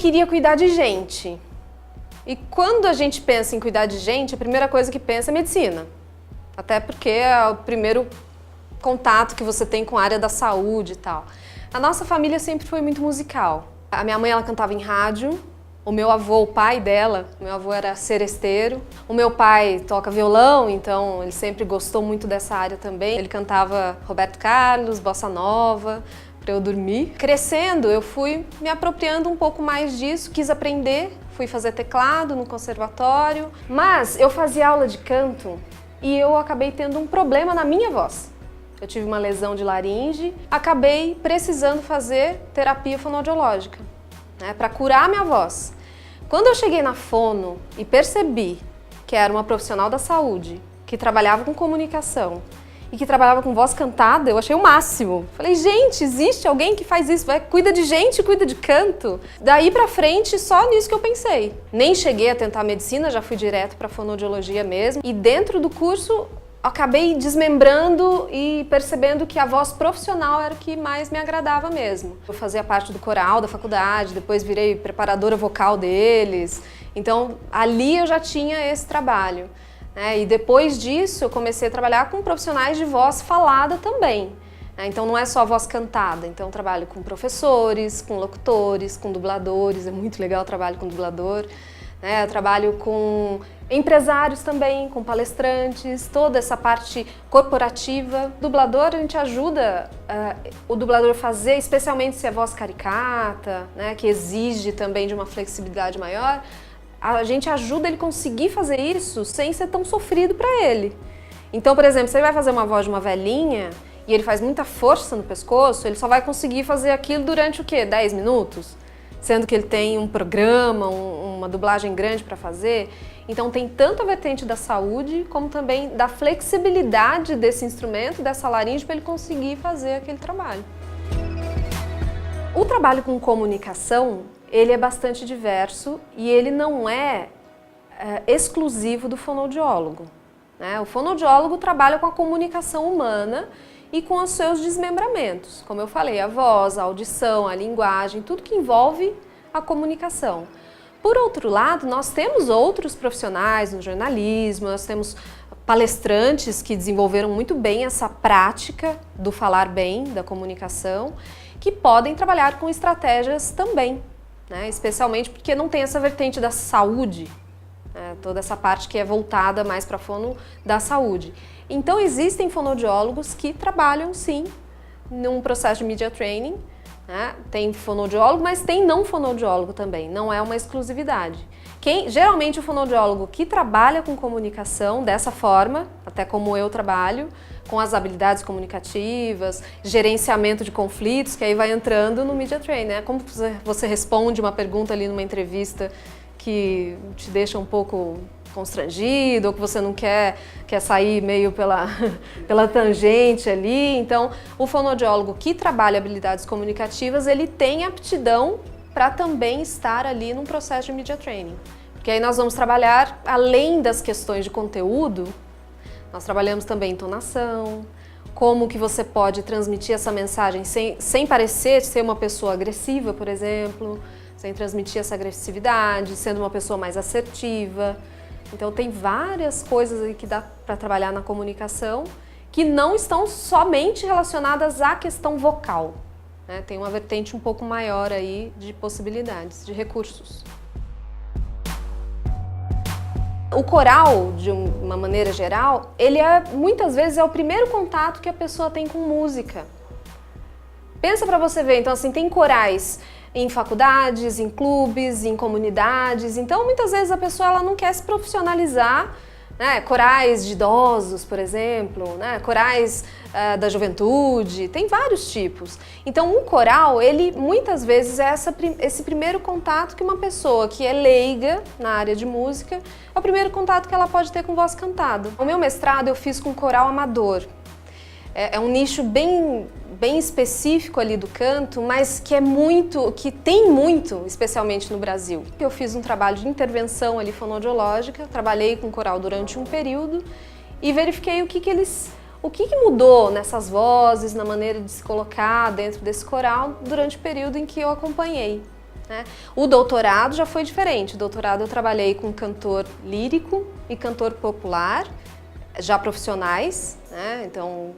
queria cuidar de gente. E quando a gente pensa em cuidar de gente, a primeira coisa que pensa é medicina. Até porque é o primeiro contato que você tem com a área da saúde e tal. A nossa família sempre foi muito musical. A minha mãe, ela cantava em rádio. O meu avô, o pai dela, meu avô era seresteiro. O meu pai toca violão, então ele sempre gostou muito dessa área também. Ele cantava Roberto Carlos, Bossa Nova, para eu dormir. Crescendo, eu fui me apropriando um pouco mais disso, quis aprender, fui fazer teclado no conservatório. Mas eu fazia aula de canto e eu acabei tendo um problema na minha voz. Eu tive uma lesão de laringe, acabei precisando fazer terapia fonoaudiológica, né, para curar a minha voz. Quando eu cheguei na fono e percebi que era uma profissional da saúde, que trabalhava com comunicação e que trabalhava com voz cantada, eu achei o máximo. Falei, gente, existe alguém que faz isso, cuida de gente, cuida de canto. Daí pra frente, só nisso que eu pensei. Nem cheguei a tentar medicina, já fui direto pra fonoaudiologia mesmo. E dentro do curso, acabei desmembrando e percebendo que a voz profissional era o que mais me agradava mesmo. Eu fazia parte do coral da faculdade, depois virei preparadora vocal deles. Então, ali eu já tinha esse trabalho. E depois disso, eu comecei a trabalhar com profissionais de voz falada também. Então, não é só voz cantada. Então, eu trabalho com professores, com locutores, com dubladores. É muito legal o trabalho com dublador. Eu trabalho com empresários também, com palestrantes, toda essa parte corporativa. Dublador, a gente ajuda o dublador a fazer, especialmente se é voz caricata, que exige também de uma flexibilidade maior. A gente ajuda ele conseguir fazer isso sem ser tão sofrido para ele. Então, por exemplo, se ele vai fazer uma voz de uma velhinha e ele faz muita força no pescoço, ele só vai conseguir fazer aquilo durante o quê? 10 minutos? Sendo que ele tem um programa, uma dublagem grande para fazer. Então tem tanto a vertente da saúde, como também da flexibilidade desse instrumento, dessa laringe, para ele conseguir fazer aquele trabalho. O trabalho com comunicação, ele é bastante diverso e ele não é exclusivo do fonoaudiólogo. O fonoaudiólogo trabalha com a comunicação humana e com os seus desmembramentos. Como eu falei, a voz, a audição, a linguagem, tudo que envolve a comunicação. Por outro lado, nós temos outros profissionais no jornalismo, nós temos palestrantes que desenvolveram muito bem essa prática do falar bem, da comunicação, que podem trabalhar com estratégias também, especialmente porque não tem essa vertente da saúde, toda essa parte que é voltada mais para a fono da saúde. Então existem fonoaudiólogos que trabalham sim num processo de media training, tem fonoaudiólogo, mas tem não fonoaudiólogo também, não é uma exclusividade. Geralmente o fonoaudiólogo que trabalha com comunicação dessa forma, até como eu trabalho, com as habilidades comunicativas, gerenciamento de conflitos, que aí vai entrando no media training, Como você responde uma pergunta ali numa entrevista que te deixa um pouco constrangido, ou que você não quer sair meio pela tangente ali. Então, o fonoaudiólogo que trabalha habilidades comunicativas, ele tem aptidão para também estar ali num processo de media training. Porque aí nós vamos trabalhar, além das questões de conteúdo, nós trabalhamos também entonação, como que você pode transmitir essa mensagem sem parecer ser uma pessoa agressiva, por exemplo, sem transmitir essa agressividade, sendo uma pessoa mais assertiva. Então tem várias coisas aí que dá para trabalhar na comunicação que não estão somente relacionadas à questão vocal. Tem uma vertente um pouco maior aí de possibilidades, de recursos. O coral, de uma maneira geral, ele muitas vezes é o primeiro contato que a pessoa tem com música. Pensa para você ver, então assim, tem corais em faculdades, em clubes, em comunidades, então muitas vezes a pessoa ela não quer se profissionalizar, corais de idosos, por exemplo, corais da juventude, tem vários tipos. Então um coral, ele muitas vezes é esse primeiro contato que uma pessoa que é leiga na área de música, é o primeiro contato que ela pode ter com voz cantada. O meu mestrado eu fiz com coral amador. É um nicho bem específico ali do canto, mas que tem muito, especialmente no Brasil. Eu fiz um trabalho de intervenção ali fonoaudiológica, trabalhei com coral durante um período e verifiquei o que mudou nessas vozes, na maneira de se colocar dentro desse coral durante o período em que eu acompanhei. né? O doutorado já foi diferente. O doutorado eu trabalhei com cantor lírico e cantor popular, já profissionais, né? Então,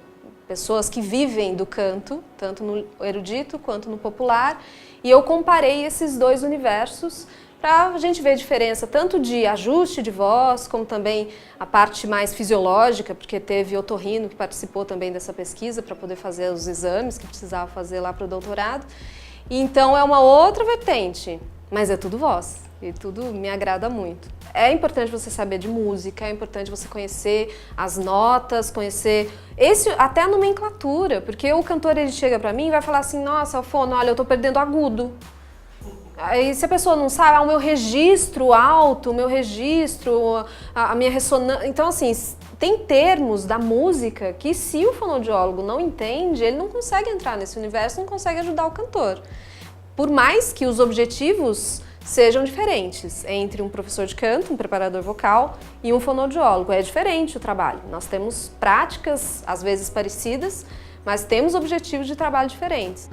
pessoas que vivem do canto, tanto no erudito quanto no popular, e eu comparei esses dois universos para a gente ver a diferença tanto de ajuste de voz, como também a parte mais fisiológica, porque teve otorrino que participou também dessa pesquisa para poder fazer os exames que precisava fazer lá para o doutorado. Então é uma outra vertente, mas é tudo voz e tudo me agrada muito. É importante você saber de música, é importante você conhecer as notas, conhecer até a nomenclatura, porque o cantor ele chega para mim e vai falar assim, nossa, fono, olha, eu tô perdendo agudo. Aí se a pessoa não sabe, o meu registro alto, o meu registro, a minha ressonância... Então assim, tem termos da música que se o fonoaudiólogo não entende, ele não consegue entrar nesse universo, não consegue ajudar o cantor. Por mais que os objetivos sejam diferentes entre um professor de canto, um preparador vocal e um fonoaudiólogo. É diferente o trabalho. Nós temos práticas, às vezes parecidas, mas temos objetivos de trabalho diferentes.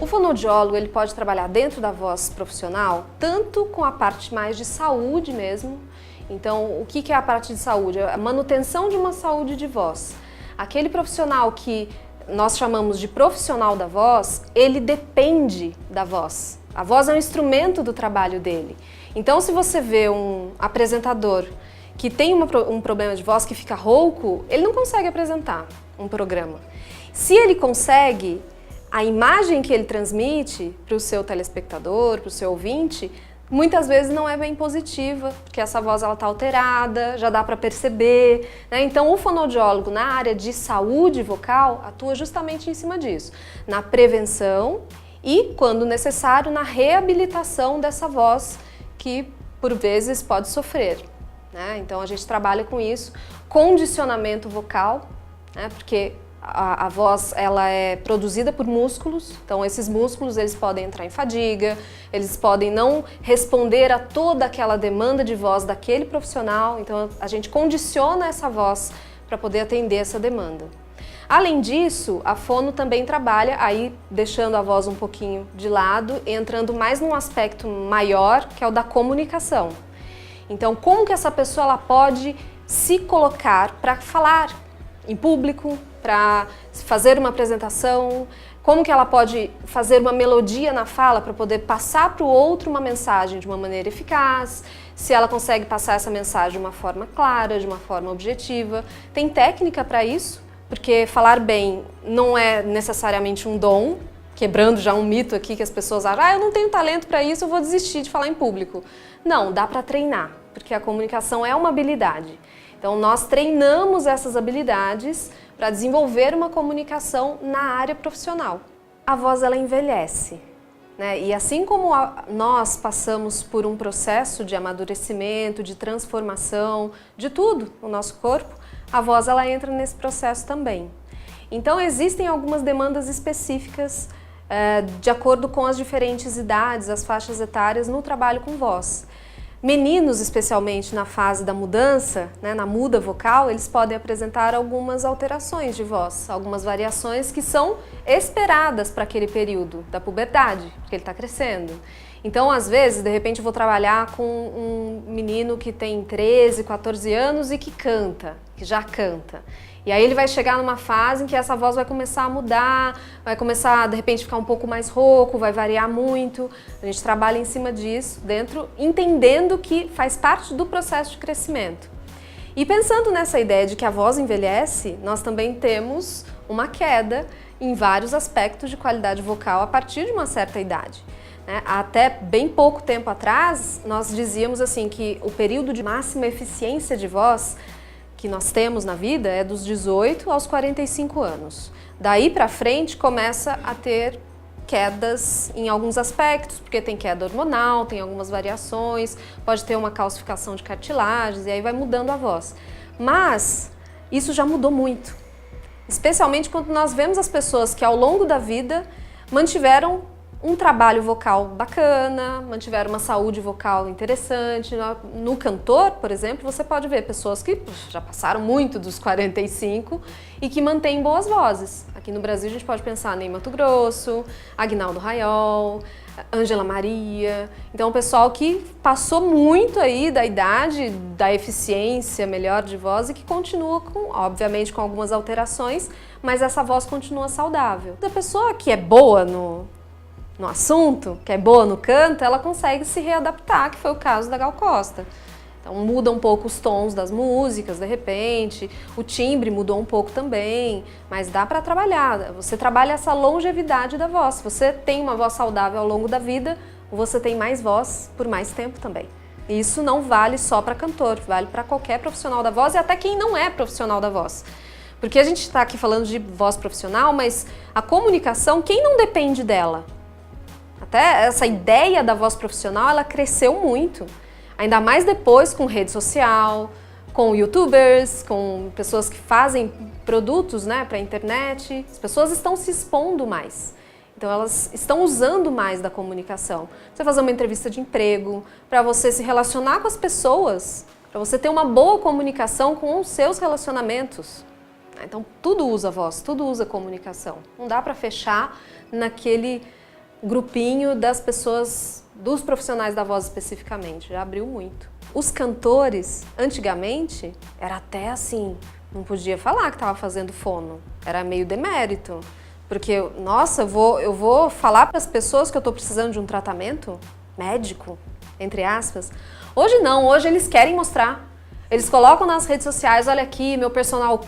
O fonoaudiólogo ele pode trabalhar dentro da voz profissional, tanto com a parte mais de saúde mesmo. Então, o que é a parte de saúde? A manutenção de uma saúde de voz. Aquele profissional que nós chamamos de profissional da voz, ele depende da voz. A voz é um instrumento do trabalho dele. Então, se você vê um apresentador que tem um problema de voz, que fica rouco, ele não consegue apresentar um programa. Se ele consegue, a imagem que ele transmite para o seu telespectador, para o seu ouvinte, muitas vezes não é bem positiva, porque essa voz está alterada, já dá para perceber, né? Então o fonoaudiólogo na área de saúde vocal atua justamente em cima disso, na prevenção e, quando necessário, na reabilitação dessa voz que por vezes pode sofrer, né? Então a gente trabalha com isso, condicionamento vocal, né? Porque a voz ela é produzida por músculos, então esses músculos eles podem entrar em fadiga, eles podem não responder a toda aquela demanda de voz daquele profissional, então a gente condiciona essa voz para poder atender essa demanda. Além disso, a fono também trabalha, aí deixando a voz um pouquinho de lado, entrando mais num aspecto maior, que é o da comunicação. Então, como que essa pessoa ela pode se colocar para falar em público, para fazer uma apresentação, como que ela pode fazer uma melodia na fala para poder passar para o outro uma mensagem de uma maneira eficaz, se ela consegue passar essa mensagem de uma forma clara, de uma forma objetiva. Tem técnica para isso, porque falar bem não é necessariamente um dom, quebrando já um mito aqui que as pessoas acham, eu não tenho talento para isso, eu vou desistir de falar em público. Não, dá para treinar, porque a comunicação é uma habilidade. Então nós treinamos essas habilidades para desenvolver uma comunicação na área profissional. A voz ela envelhece, né? E assim como nós passamos por um processo de amadurecimento, de transformação, de tudo no nosso corpo, a voz ela entra nesse processo também. Então existem algumas demandas específicas de acordo com as diferentes idades, as faixas etárias no trabalho com voz. Meninos, especialmente na fase da mudança, né, na muda vocal, eles podem apresentar algumas alterações de voz, algumas variações que são esperadas para aquele período da puberdade, porque ele está crescendo. Então, às vezes, de repente, eu vou trabalhar com um menino que tem 13, 14 anos e que canta, que já canta. E aí ele vai chegar numa fase em que essa voz vai começar a mudar, vai começar, de repente, ficar um pouco mais rouco, vai variar muito. A gente trabalha em cima disso, entendendo que faz parte do processo de crescimento. E pensando nessa ideia de que a voz envelhece, nós também temos uma queda em vários aspectos de qualidade vocal a partir de uma certa idade. Até bem pouco tempo atrás, nós dizíamos assim que o período de máxima eficiência de voz que nós temos na vida é dos 18 aos 45 anos. Daí para frente começa a ter quedas em alguns aspectos, porque tem queda hormonal, tem algumas variações, pode ter uma calcificação de cartilagens e aí vai mudando a voz. Mas isso já mudou muito, especialmente quando nós vemos as pessoas que ao longo da vida mantiveram um trabalho vocal bacana, mantiveram uma saúde vocal interessante. No cantor, por exemplo, você pode ver pessoas que já passaram muito dos 45 e que mantêm boas vozes. Aqui no Brasil a gente pode pensar em Mato Grosso, Aguinaldo Raiol, Ângela Maria. Então, o pessoal que passou muito aí da idade, da eficiência melhor de voz e que continua obviamente, com algumas alterações, mas essa voz continua saudável. A pessoa que é boa no assunto, que é boa no canto, ela consegue se readaptar, que foi o caso da Gal Costa. Então muda um pouco os tons das músicas, de repente, o timbre mudou um pouco também, mas dá para trabalhar. Você trabalha essa longevidade da voz. Se você tem uma voz saudável ao longo da vida, você tem mais voz por mais tempo também. E isso não vale só para cantor, vale para qualquer profissional da voz e até quem não é profissional da voz. Porque a gente está aqui falando de voz profissional, mas a comunicação, quem não depende dela? Até essa ideia da voz profissional, ela cresceu muito. Ainda mais depois com rede social, com youtubers, com pessoas que fazem produtos, né, para a internet. As pessoas estão se expondo mais. Então elas estão usando mais da comunicação. Você fazer uma entrevista de emprego, para você se relacionar com as pessoas, para você ter uma boa comunicação com os seus relacionamentos. Então tudo usa voz, tudo usa comunicação. Não dá para fechar naquele grupinho das pessoas, dos profissionais da voz especificamente, já abriu muito. Os cantores, antigamente, era até assim, não podia falar que estava fazendo fono, era meio demérito, porque, nossa, eu vou falar para as pessoas que eu estou precisando de um tratamento médico, entre aspas. Hoje não, hoje eles querem mostrar, eles colocam nas redes sociais, olha aqui, meu personal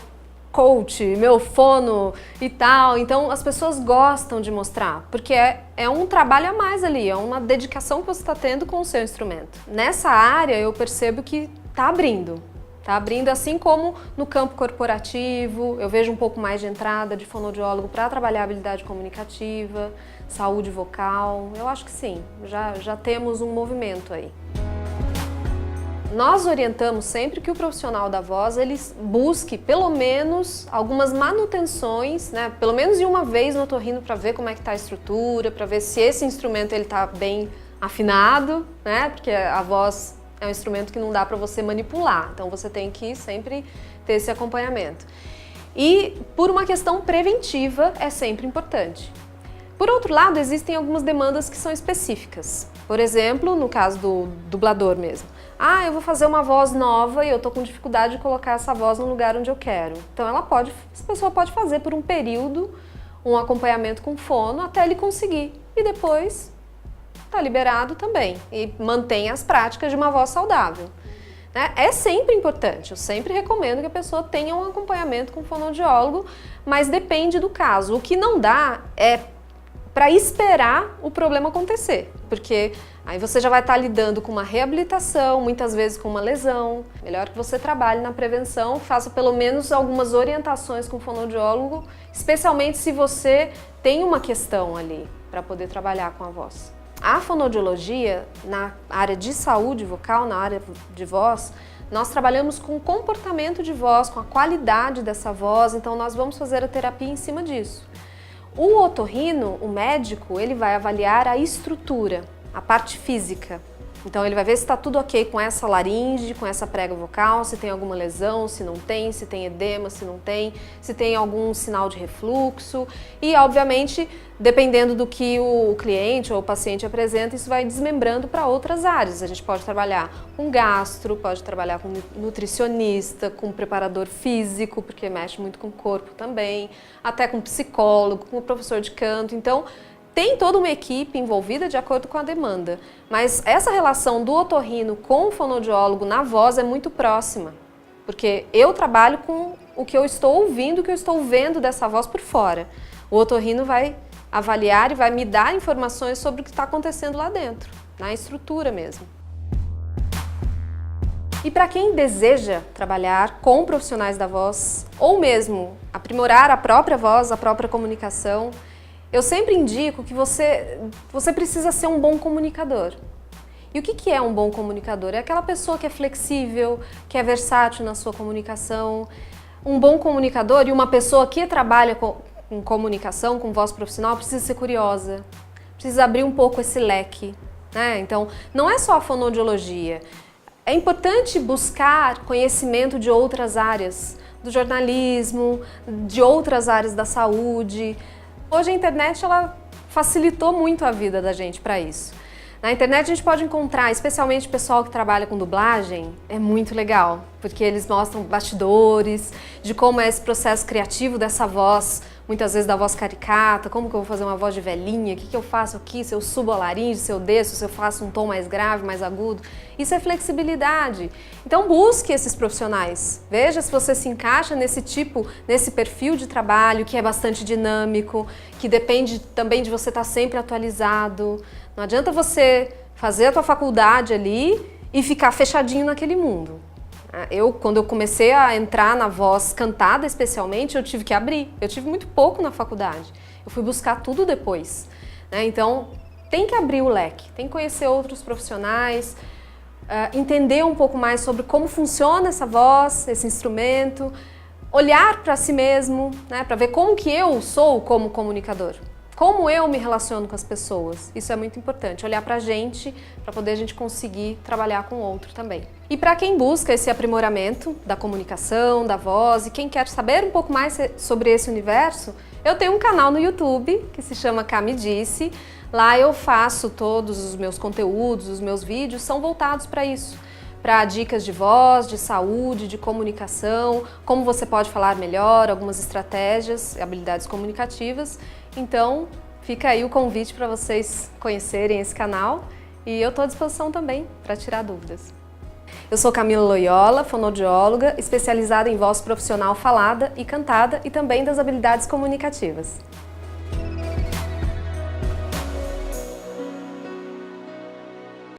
coach, meu fono e tal. Então as pessoas gostam de mostrar, porque é um trabalho a mais ali, é uma dedicação que você está tendo com o seu instrumento. Nessa área eu percebo que está abrindo assim como no campo corporativo, eu vejo um pouco mais de entrada de fonoaudiólogo para trabalhar a habilidade comunicativa, saúde vocal, eu acho que sim, já temos um movimento aí. Nós orientamos sempre que o profissional da voz ele busque pelo menos algumas manutenções, né? Pelo menos uma vez no otorrino para ver como é que está a estrutura, para ver se esse instrumento ele está bem afinado, né? Porque a voz é um instrumento que não dá para você manipular, então você tem que sempre ter esse acompanhamento. E por uma questão preventiva é sempre importante. Por outro lado, existem algumas demandas que são específicas. Por exemplo, no caso do dublador mesmo. Eu vou fazer uma voz nova e eu tô com dificuldade de colocar essa voz no lugar onde eu quero. Então essa pessoa pode fazer por um período um acompanhamento com fono até ele conseguir. E depois tá liberado também. E mantém as práticas de uma voz saudável. É sempre importante, eu sempre recomendo que a pessoa tenha um acompanhamento com fonoaudiólogo, mas depende do caso. O que não dá é para esperar o problema acontecer, porque aí você já vai estar lidando com uma reabilitação, muitas vezes com uma lesão. Melhor que você trabalhe na prevenção, faça pelo menos algumas orientações com o fonoaudiólogo, especialmente se você tem uma questão ali para poder trabalhar com a voz. A fonoaudiologia, na área de saúde vocal, na área de voz, nós trabalhamos com o comportamento de voz, com a qualidade dessa voz, então nós vamos fazer a terapia em cima disso. O otorrino, o médico, ele vai avaliar a estrutura, a parte física. Então ele vai ver se está tudo ok com essa laringe, com essa prega vocal, se tem alguma lesão, se não tem, se tem edema, se não tem, se tem algum sinal de refluxo. E obviamente, dependendo do que o cliente ou o paciente apresenta, isso vai desmembrando para outras áreas. A gente pode trabalhar com gastro, pode trabalhar com nutricionista, com preparador físico, porque mexe muito com o corpo também, até com psicólogo, com professor de canto. Então, tem toda uma equipe envolvida de acordo com a demanda, mas essa relação do otorrino com o fonoaudiólogo na voz é muito próxima, porque eu trabalho com o que eu estou ouvindo, o que eu estou vendo dessa voz por fora. O otorrino vai avaliar e vai me dar informações sobre o que está acontecendo lá dentro, na estrutura mesmo. E para quem deseja trabalhar com profissionais da voz, ou mesmo aprimorar a própria voz, a própria comunicação, eu sempre indico que você precisa ser um bom comunicador. E o que é um bom comunicador? É aquela pessoa que é flexível, que é versátil na sua comunicação. Um bom comunicador e uma pessoa que trabalha com comunicação, com voz profissional, precisa ser curiosa, precisa abrir um pouco esse leque, né? Então, não é só a fonoaudiologia. É importante buscar conhecimento de outras áreas, do jornalismo, de outras áreas da saúde. Hoje a internet ela facilitou muito a vida da gente para isso. Na internet a gente pode encontrar, especialmente o pessoal que trabalha com dublagem, é muito legal, porque eles mostram bastidores de como é esse processo criativo dessa voz, muitas vezes da voz caricata, como que eu vou fazer uma voz de velhinha, o que eu faço aqui, se eu subo a laringe, se eu desço, se eu faço um tom mais grave, mais agudo. Isso é flexibilidade. Então busque esses profissionais, veja se você se encaixa nesse perfil de trabalho que é bastante dinâmico, que depende também de você estar sempre atualizado. Não adianta você fazer a tua faculdade ali e ficar fechadinho naquele mundo. Quando eu comecei a entrar na voz cantada especialmente, eu tive que abrir. Eu tive muito pouco na faculdade. Eu fui buscar tudo depois, né? Então, tem que abrir o leque, tem que conhecer outros profissionais, entender um pouco mais sobre como funciona essa voz, esse instrumento, olhar para si mesmo, né? Para ver como que eu sou como comunicador. Como eu me relaciono com as pessoas, isso é muito importante, olhar pra gente, para poder a gente conseguir trabalhar com o outro também. E para quem busca esse aprimoramento da comunicação, da voz, e quem quer saber um pouco mais sobre esse universo, eu tenho um canal no YouTube que se chama Cá Me Disse. Lá eu faço todos os meus conteúdos, os meus vídeos são voltados para isso. Para dicas de voz, de saúde, de comunicação, como você pode falar melhor, algumas estratégias, habilidades comunicativas. Então, fica aí o convite para vocês conhecerem esse canal e eu estou à disposição também para tirar dúvidas. Eu sou Camila Loyola, fonoaudióloga, especializada em voz profissional falada e cantada e também das habilidades comunicativas.